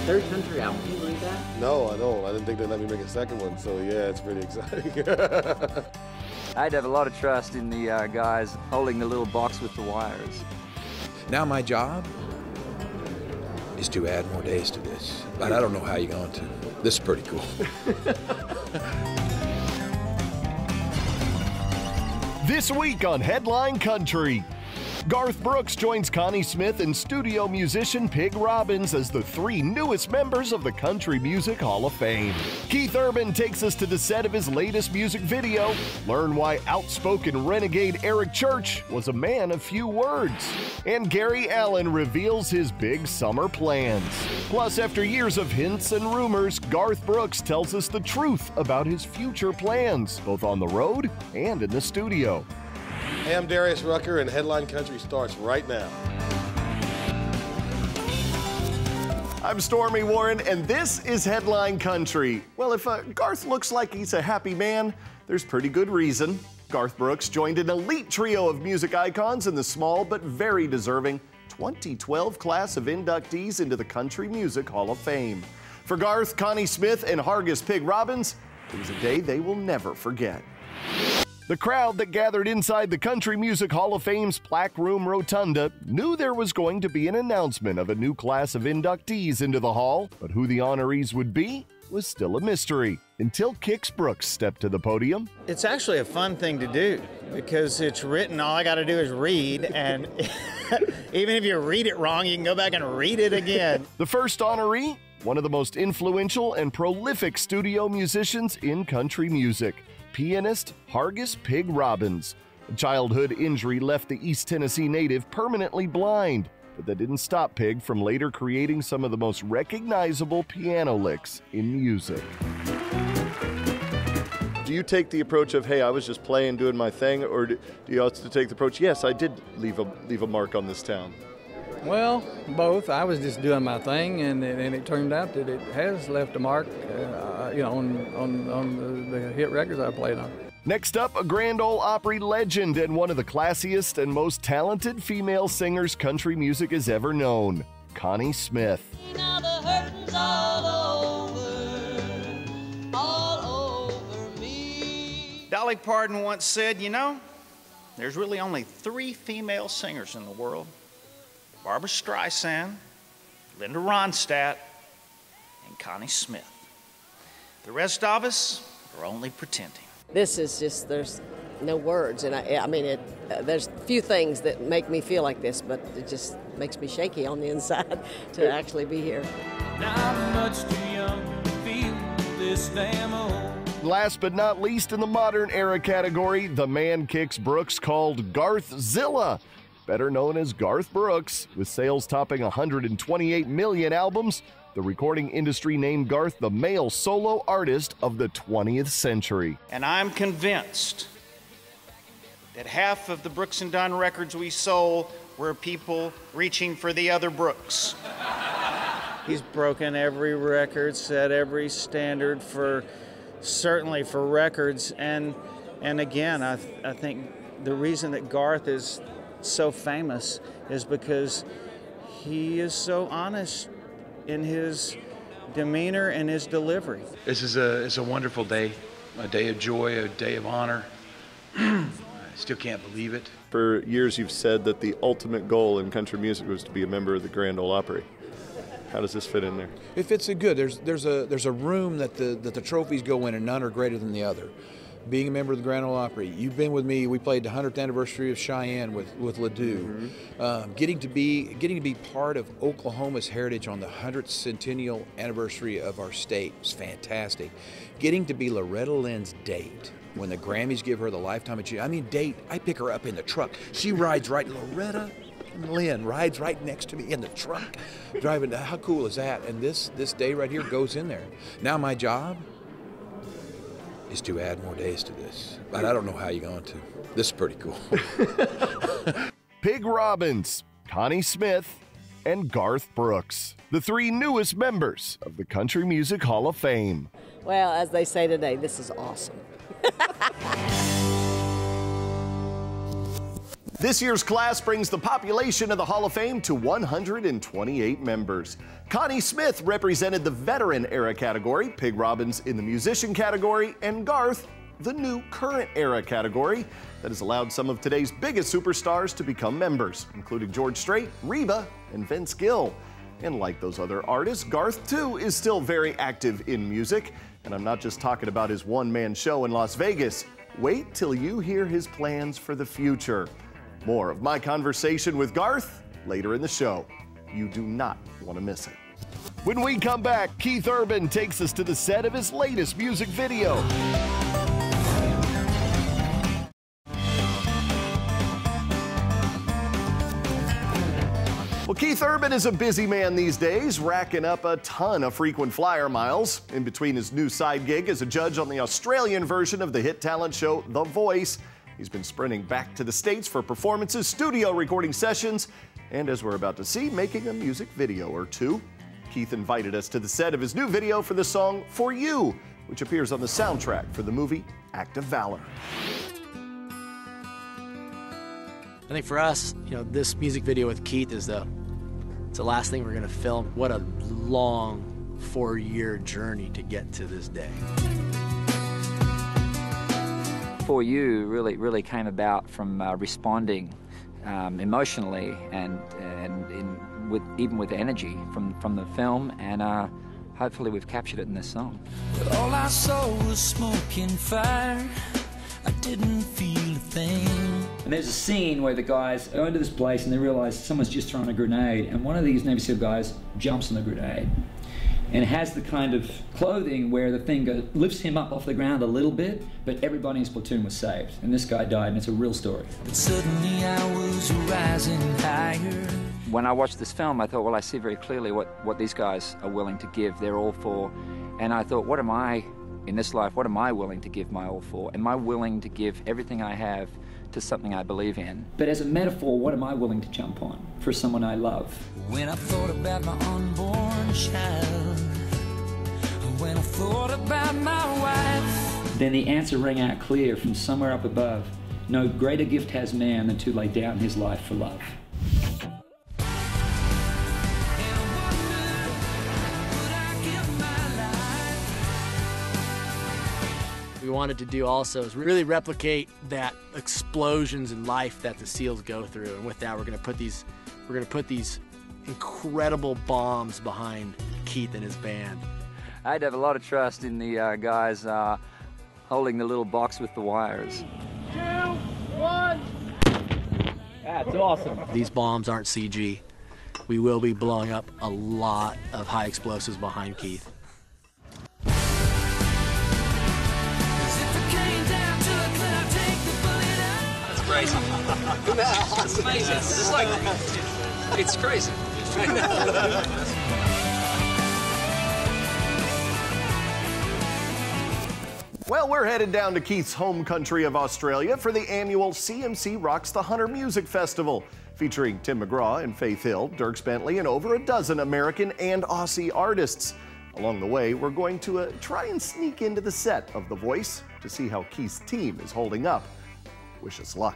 third country album. Can you believe that? No, I don't. I didn't think they'd let me make a second one, so yeah, it's pretty exciting. I'd have a lot of trust in the guys holding the little box with the wires. Now my job is to add more days to this, but I don't know how you're going to. This is pretty cool. This week on Headline Country, Garth Brooks joins Connie Smith and studio musician Pig Robbins as the three newest members of the Country Music Hall of Fame. Keith Urban takes us to the set of his latest music video. Learn why outspoken renegade Eric Church was a man of few words. And Gary Allan reveals his big summer plans. Plus, after years of hints and rumors, Garth Brooks tells us the truth about his future plans, both on the road and in the studio. Hey, I'm Darius Rucker, and Headline Country starts right now. I'm Stormy Warren, and this is Headline Country. Well, if Garth looks like he's a happy man, there's pretty good reason. Garth Brooks joined an elite trio of music icons in the small but very deserving 2012 class of inductees into the Country Music Hall of Fame. For Garth, Connie Smith, and Hargus Pig Robbins, it was a day they will never forget. The crowd that gathered inside the Country Music Hall of Fame's Plaque Room Rotunda knew there was going to be an announcement of a new class of inductees into the hall, but who the honorees would be was still a mystery until Kix Brooks stepped to the podium. It's actually a fun thing to do because it's written, all I got to do is read, and even if you read it wrong, you can go back and read it again. The first honoree, one of the most influential and prolific studio musicians in country music, pianist Hargus Pig Robbins. A childhood injury left the East Tennessee native permanently blind, but that didn't stop Pig from later creating some of the most recognizable piano licks in music. Do you take the approach of, hey, I was just playing, doing my thing, or do you also take the approach, yes, I did leave a mark on this town? Well, both. I was just doing my thing, and it turned out that it has left a mark, on the hit records I played on. Next up, a Grand Ole Opry legend and one of the classiest and most talented female singers country music has ever known, Connie Smith. Now the hurting's all over me. Dolly Parton once said, you know, there's really only 3 female singers in the world. Barbra Streisand, Linda Ronstadt, and Connie Smith. The rest of us are only pretending. This is just, there's no words, and I mean, there's few things that make me feel like this, but it just makes me shaky on the inside to actually be here. Now I'm much too young to feel this damn old. Last but not least in the modern era category, the man Kix Brooks called Garthzilla. Better known as Garth Brooks, with sales topping 128 million albums, the recording industry named Garth the male solo artist of the 20th century. And I'm convinced that half of the Brooks and Dunn records we sold were people reaching for the other Brooks. He's broken every record, set every standard certainly for records, and again, I think the reason that Garth is so famous is because he is so honest in his demeanor and his delivery. This is a wonderful day, a day of joy, a day of honor. I still can't believe it. For years you've said that the ultimate goal in country music was to be a member of the Grand Ole Opry. How does this fit in there? It fits in good. There's a room that the trophies go in, and none are greater than the other. Being a member of the Grand Ole Opry, you've been with me. We played the 100th anniversary of Cheyenne with Ledoux. Mm-hmm. Getting to be part of Oklahoma's heritage on the 100th centennial anniversary of our state was fantastic. Getting to be Loretta Lynn's date when the Grammys give her the Lifetime Achievement. I mean, date. I pick her up in the truck. She rides right. Loretta Lynn rides right next to me in the truck, driving. How cool is that? And this day right here goes in there. Now my job is to add more days to this, but I don't know how you're going to. This is pretty cool. Pig Robbins, Connie Smith, and Garth Brooks, the 3 newest members of the Country Music Hall of Fame. Well, as they say today, this is awesome. This year's class brings the population of the Hall of Fame to 128 members. Connie Smith represented the veteran era category, Pig Robbins in the musician category, and Garth the new current era category that has allowed some of today's biggest superstars to become members, including George Strait, Reba, and Vince Gill. And like those other artists, Garth too is still very active in music. And I'm not just talking about his one-man show in Las Vegas. Wait till you hear his plans for the future. More of my conversation with Garth later in the show. You do not want to miss it. When we come back, Keith Urban takes us to the set of his latest music video. Well, Keith Urban is a busy man these days, racking up a ton of frequent flyer miles. In between his new side gig as a judge on the Australian version of the hit talent show The Voice, he's been sprinting back to the States for performances, studio recording sessions, and as we're about to see, making a music video or two. Keith invited us to the set of his new video for the song For You, which appears on the soundtrack for the movie Act of Valor. I think for us, this music video with Keith is it's the last thing we're gonna film. What a long 4-year journey to get to this day. For You really came about from responding emotionally and even with energy from the film, and hopefully we've captured it in this song. But all I saw was smoke and fire. I didn't feel a thing. And there's a scene where the guys go into this place and they realize someone's just thrown a grenade, and one of these Navy SEAL guys jumps on the grenade and has the kind of clothing where the thing lifts him up off the ground a little bit, but everybody in his platoon was saved, and this guy died, and it's a real story. But suddenly I was rising higher. When I watched this film, I thought, well, I see very clearly what these guys are willing to give. They're all for, and I thought, what am I in this life? What am I willing to give my all for? Am I willing to give everything I have to something I believe in? But as a metaphor, what am I willing to jump on for someone I love? When I thought about my unborn child, when I thought about my wife, then the answer rang out clear from somewhere up above. No greater gift has man than to lay down his life for love. We wanted to do also is really replicate that explosions in life that the SEALs go through, and with that we're going to put these incredible bombs behind Keith and his band. I had to have a lot of trust in the guys holding the little box with the wires. 2, 1. That's awesome. These bombs aren't CG. We will be blowing up a lot of high explosives behind Keith. Crazy. It's amazing. It's like, it's crazy. Well, we're headed down to Keith's home country of Australia for the annual CMC Rocks the Hunter Music Festival, featuring Tim McGraw and Faith Hill, Dierks Bentley, and over a dozen American and Aussie artists. Along the way, we're going to try and sneak into the set of The Voice to see how Keith's team is holding up. Wish us luck.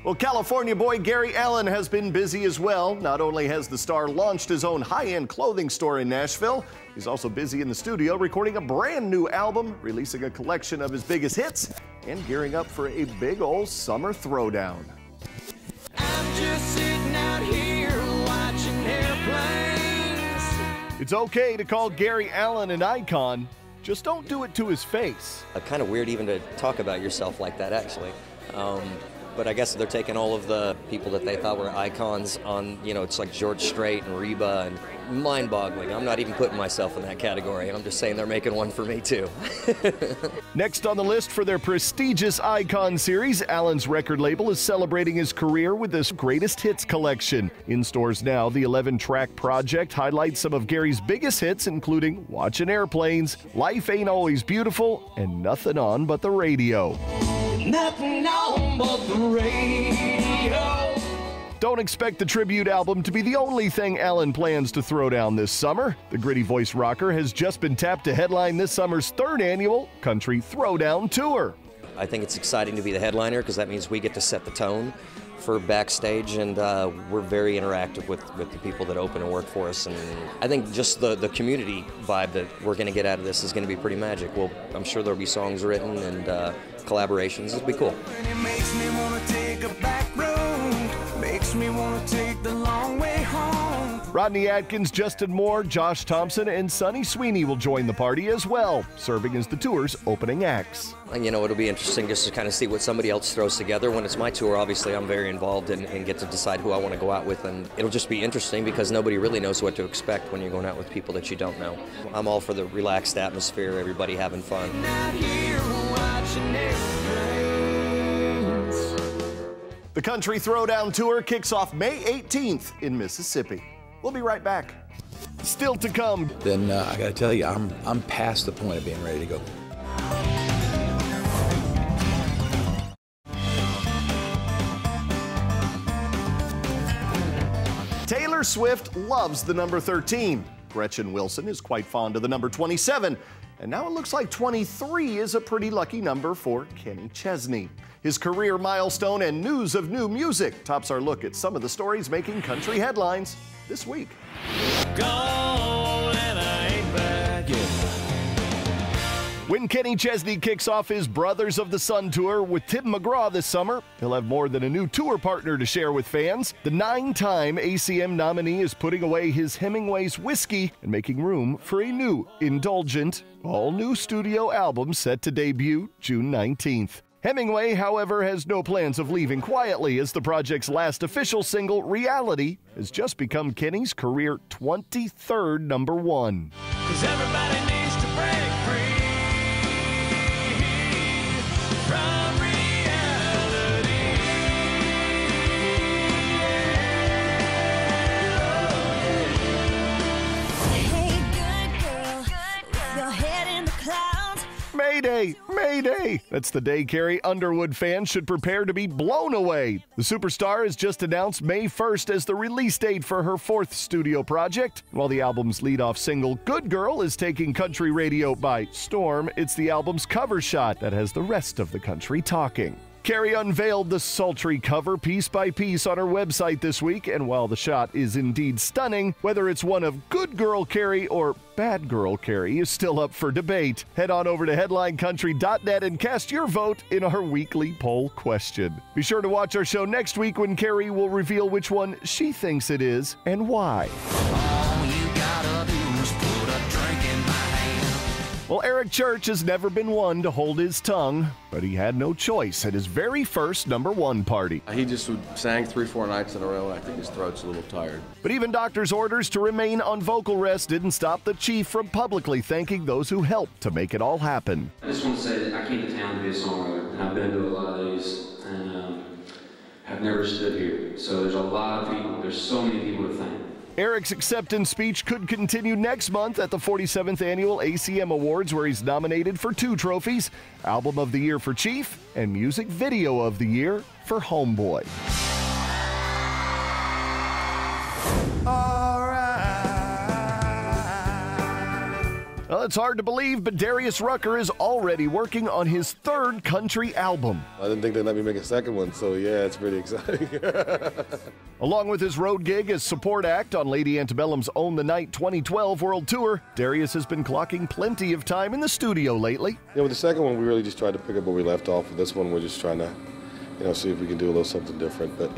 Well, California boy Gary Allan has been busy as well. Not only has the star launched his own high-end clothing store in Nashville, he's also busy in the studio recording a brand new album, releasing a collection of his biggest hits, and gearing up for a big old summer throwdown. I'm just sitting out here watching airplanes. It's okay to call Gary Allan an icon. Just don't do it to his face. Kind of weird even to talk about yourself like that, actually. But I guess they're taking all of the people that they thought were icons on, it's like George Strait and Reba, and mind-boggling. I'm not even putting myself in that category. I'm just saying they're making one for me, too. Next on the list for their prestigious Icon series, Allan's record label is celebrating his career with this greatest hits collection. In stores now, the 11-track project highlights some of Gary's biggest hits, including Watching Airplanes, Life Ain't Always Beautiful, and Nothing On But the Radio. Nothing on but the radio. Don't expect the tribute album to be the only thing Allan plans to throw down this summer. The gritty voice rocker has just been tapped to headline this summer's 3rd annual Country Throwdown Tour. I think it's exciting to be the headliner because that means we get to set the tone. for backstage, and we're very interactive with the people that open and work for us. And I think just the community vibe that we're going to get out of this is going to be pretty magic. I'm sure there'll be songs written and collaborations. It'll be cool. It makes me want to take a back road, makes me want to take the long way home. Rodney Atkins, Justin Moore, Josh Thompson, and Sonny Sweeney will join the party as well, serving as the tour's opening acts. And it'll be interesting just to kind of see what somebody else throws together. When it's my tour, obviously I'm very involved and get to decide who I want to go out with, and it'll just be interesting because nobody really knows what to expect when you're going out with people that you don't know. I'm all for the relaxed atmosphere, everybody having fun. The Country Throwdown Tour kicks off May 18th in Mississippi. We'll be right back. Still to come. Then I got to tell you, I'm past the point of being ready to go. Taylor Swift loves the number 13. Gretchen Wilson is quite fond of the number 27. And now it looks like 23 is a pretty lucky number for Kenny Chesney. His career milestone and news of new music tops our look at some of the stories making country headlines this week. Gone and I ain't back yet. When Kenny Chesney kicks off his Brothers of the Sun tour with Tim McGraw this summer, he'll have more than a new tour partner to share with fans. The 9-time ACM nominee is putting away his Hemingway's Whiskey and making room for a new, indulgent, all-new studio album set to debut June 19th. Hemingway, however, has no plans of leaving quietly, as the project's last official single, Reality, has just become Kenny's career 23rd number one. 'Cause everybody needs to break free from reality. Hey, good girl, with your head in the clouds. Mayday! Mayday! That's the day Carrie Underwood fans should prepare to be blown away. The superstar has just announced May 1st as the release date for her 4th studio project. While the album's lead-off single, Good Girl, is taking country radio by storm, it's the album's cover shot that has the rest of the country talking. Carrie unveiled the sultry cover piece by piece on her website this week, and while the shot is indeed stunning, whether it's one of Good Girl Carrie or Bad Girl Carrie is still up for debate. Head on over to headlinecountry.net and cast your vote in our weekly poll question. Be sure to watch our show next week when Carrie will reveal which one she thinks it is and why. All you gotta do is put a drink in my hand. Well, Eric Church has never been one to hold his tongue, but he had no choice at his very first number one party. He just sang 3-4 nights in a row, and I think his throat's a little tired. But even doctors' orders to remain on vocal rest didn't stop the Chief from publicly thanking those who helped to make it all happen. I just want to say that I came to town to be a songwriter, and I've been to a lot of these, and have never stood here. So there's a lot of people, there's so many people to thank. Eric's acceptance speech could continue next month at the 47th Annual ACM Awards, where he's nominated for 2 trophies, Album of the Year for Chief and Music Video of the Year for Homeboy. Well, it's hard to believe, but Darius Rucker is already working on his 3rd country album. I didn't think they'd let me make a second one, so yeah, it's pretty exciting. Along with his road gig as support act on Lady Antebellum's Own the Night 2012 World Tour, Darius has been clocking plenty of time in the studio lately. Yeah, with the second one, we really just tried to pick up where we left off. With this one, we're just trying to, see if we can do a little something different, but,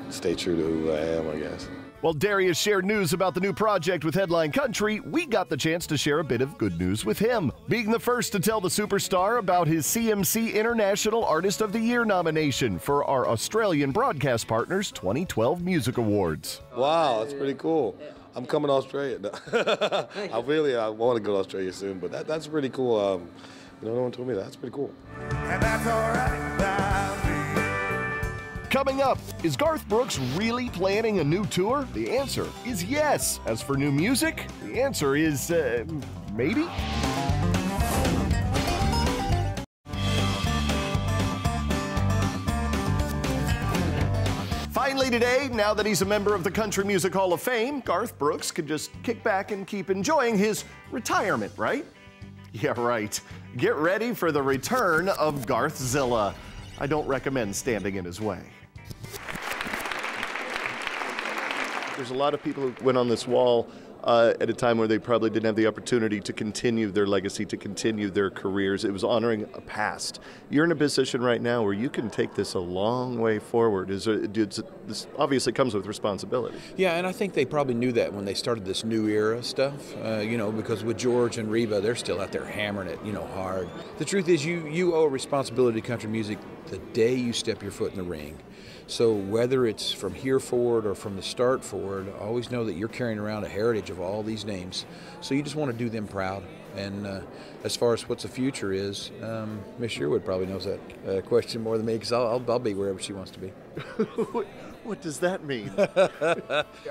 stay true to who I am, I guess. While Darius shared news about the new project with Headline Country, we got the chance to share a bit of good news with him, being the first to tell the superstar about his CMC International Artist of the Year nomination for our Australian broadcast partners' 2012 Music Awards. Wow, that's pretty cool. I'm coming to Australia. I want to go to Australia soon, but that's pretty cool. No one told me that. That's pretty cool. And that's all right. Coming up, is Garth Brooks really planning a new tour? The answer is yes. As for new music, the answer is, maybe? Finally today, now that he's a member of the Country Music Hall of Fame, Garth Brooks could just kick back and keep enjoying his retirement, right? Yeah, right. Get ready for the return of Garthzilla. I don't recommend standing in his way. There's a lot of people who went on this wall at a time where they probably didn't have the opportunity to continue their legacy, to continue their careers. It was honoring a past. You're in a position right now where you can take this a long way forward. This obviously comes with responsibility. Yeah, and I think they probably knew that when they started this new era stuff, because with George and Reba, they're still out there hammering it, hard. The truth is you owe a responsibility to country music the day you step your foot in the ring. So whether it's from here forward or from the start forward, always know that you're carrying around a heritage of all these names. So you just want to do them proud. And as far as what's the future is, Miss Sherwood probably knows that question more than me, because I'll be wherever she wants to be. What does that mean?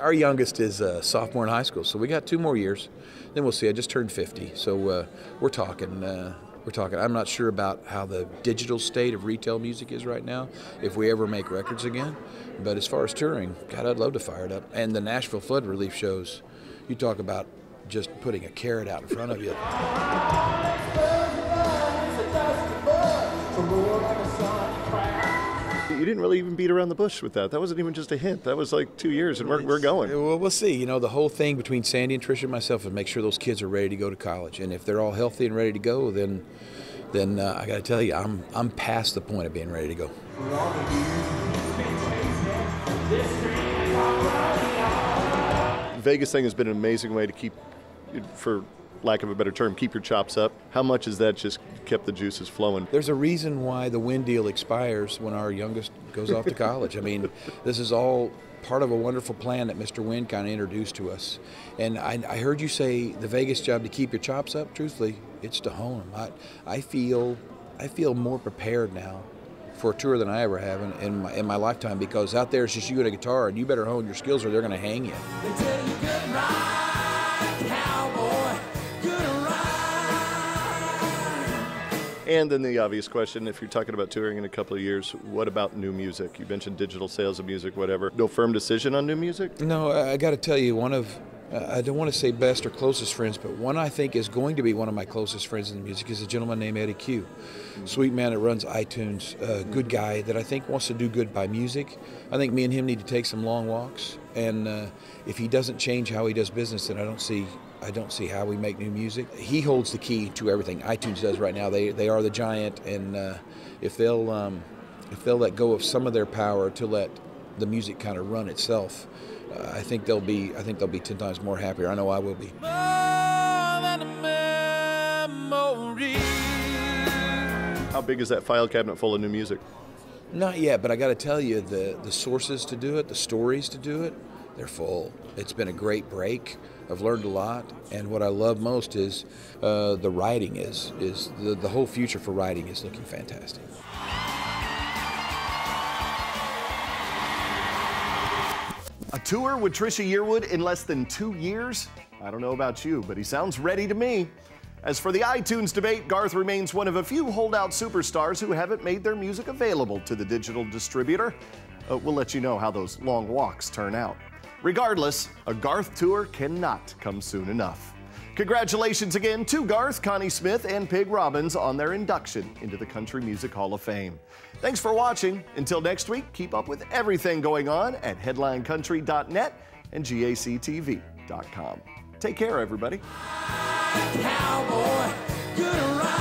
Our youngest is a sophomore in high school, so we got 2 more years. Then we'll see. I just turned 50, so we're talking. I'm not sure about how the digital state of retail music is right now, if we ever make records again. But as far as touring, God, I'd love to fire it up. And the Nashville flood relief shows, you talk about just putting a carrot out in front of you. You didn't really even beat around the bush with that. That wasn't even just a hint. That was like 2 years, and we're going. Well, we'll see. The whole thing between Sandy and Tricia and myself is make sure those kids are ready to go to college. And if they're all healthy and ready to go, then I got to tell you, I'm past the point of being ready to go. Vegas thing has been an amazing way to keep, for lack of a better term, keep your chops up. How much has that just kept the juices flowing? There's a reason why the Wynn deal expires when our youngest goes off to college. I mean, this is all part of a wonderful plan that Mr. Wynn kind of introduced to us. And I heard you say the Vegas job to keep your chops up. Truthfully, it's to hone them. I feel more prepared now for a tour than I ever have in my lifetime, because out there it's just you and a guitar, and you better hone your skills or they're going to hang you. They tell you good ride, cowboy, good ride. And then the obvious question, if you're talking about touring in a couple of years, what about new music? You mentioned digital sales of music, whatever. No firm decision on new music? No, I got to tell you, one of, I don't want to say best or closest friends, but one I think is going to be one of my closest friends in the music is a gentleman named Eddie Q. Sweet man that runs iTunes, good guy that I think wants to do good by music. I think me and him need to take some long walks, and if he doesn't change how he does business, then I don't see how we make new music. He holds the key to everything iTunes does right now. They are the giant, and if they'll let go of some of their power to let the music kind of run itself, I think they'll be 10 times more happier. I know I will be. How big is that file cabinet full of new music? Not yet, but I got to tell you, the sources to do it, the stories to do it, they're full. It's been a great break. I've learned a lot, and what I love most is the writing is the whole future for writing is looking fantastic. A tour with Trisha Yearwood in less than 2 years? I don't know about you, but he sounds ready to me. As for the iTunes debate, Garth remains one of a few holdout superstars who haven't made their music available to the digital distributor. We'll let you know how those long walks turn out. Regardless, a Garth tour cannot come soon enough. Congratulations again to Garth, Connie Smith, and Pig Robbins on their induction into the Country Music Hall of Fame. Thanks for watching. Until next week, keep up with everything going on at headlinecountry.net and gactv.com. Take care, everybody. Cowboy, good ride.